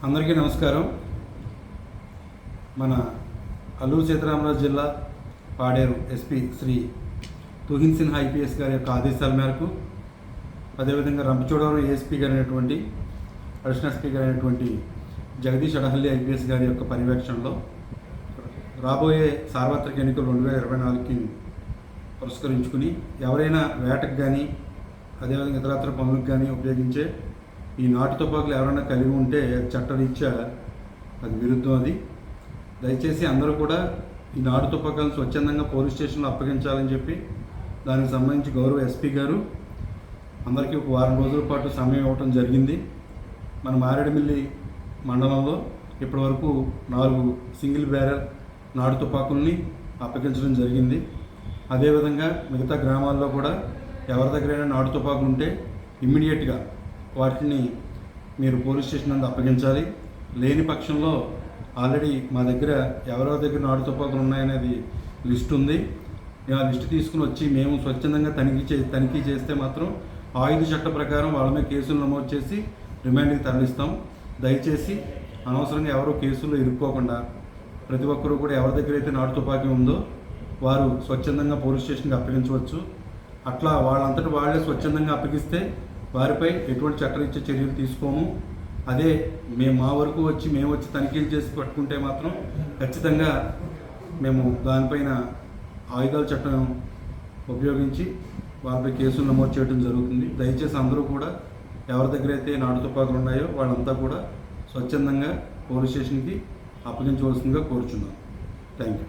అందరికీ నమస్కారం. మన అల్లూరు సీతారామరాజు జిల్లా పాడేరు ఎస్పీ శ్రీ తుహిన్ సిన్హా ఐపీఎస్ గారి యొక్క ఆదేశాల మేరకు, అదేవిధంగా రంపచోడవరం ఏఎస్పీ గారు అయినటువంటి అడిషనల్ ఎస్పీ గారు అయినటువంటి జగదీష్ అడహల్లి ఐపీఎస్ గారి యొక్క పర్యవేక్షణలో రాబోయే సార్వత్రిక ఎన్నికలు 2024కి పురస్కరించుకుని ఎవరైనా వేటకు కానీ అదేవిధంగా ఇతరత్ర పనులకు కానీ ఉపయోగించే ఈ నాటు తుపాకులు ఎవరైనా కలిగి ఉంటే చట్టరీత్యా అది విరుద్ధం. అది దయచేసి అందరూ కూడా ఈ నాటు తుపాకులను స్వచ్ఛందంగా పోలీస్ స్టేషన్లో అప్పగించాలని చెప్పి దానికి సంబంధించి గౌరవ ఎస్పీ గారు అందరికీ ఒక వారం రోజుల పాటు సమయం ఇవ్వటం జరిగింది. మన మారేడుమిల్లి మండలంలో ఇప్పటివరకు 4 సింగిల్ బ్యారెల్ నాటు తుపాకుల్ని అప్పగించడం జరిగింది. అదేవిధంగా మిగతా గ్రామాల్లో కూడా ఎవరి దగ్గరైనా నాటు తుపాకులు ఉంటే ఇమ్మీడియట్గా వాటిని మీరు పోలీస్ స్టేషన్ నందు అప్పగించాలి. లేని పక్షంలో ఆల్రెడీ మా దగ్గర ఎవరెవరి దగ్గర నాటు తుపాకులు ఉన్నాయనేది లిస్ట్ ఉంది. ఆ లిస్ట్ తీసుకుని వచ్చి మేము స్వచ్ఛందంగా తనిఖీ చేస్తే మాత్రం ఆయుధ చట్ట ప్రకారం వాళ్ళ మీద కేసులు నమోదు చేసి రిమాండ్కి తరలిస్తాం. దయచేసి అనవసరంగా ఎవరో కేసుల్లో ఇరుక్కోకుండా ప్రతి ఒక్కరూ కూడా ఎవరి దగ్గర అయితే నాటు తుపాకీ ఉందో వారు స్వచ్ఛందంగా పోలీస్ స్టేషన్కి అప్పగించవచ్చు. అట్లా వాళ్ళంతటి వాళ్ళే స్వచ్ఛందంగా అప్పగిస్తే వారిపై ఎటువంటి చట్టరీత్యా చర్యలు తీసుకోము. అదే మా వరకు వచ్చి మేము వచ్చి తనిఖీలు చేసి పట్టుకుంటే మాత్రం ఖచ్చితంగా మేము దానిపైన ఆయుధాల చట్టం ఉపయోగించి వాళ్ళపై కేసులు నమోదు చేయడం జరుగుతుంది. దయచేసి అందరూ కూడా ఎవరి దగ్గర అయితే నాటు తుపాకులు ఉన్నాయో వాళ్ళంతా కూడా స్వచ్ఛందంగా పోలీస్ స్టేషన్కి అప్పగించవలసిందిగా కోరుచున్నాం. Thank you.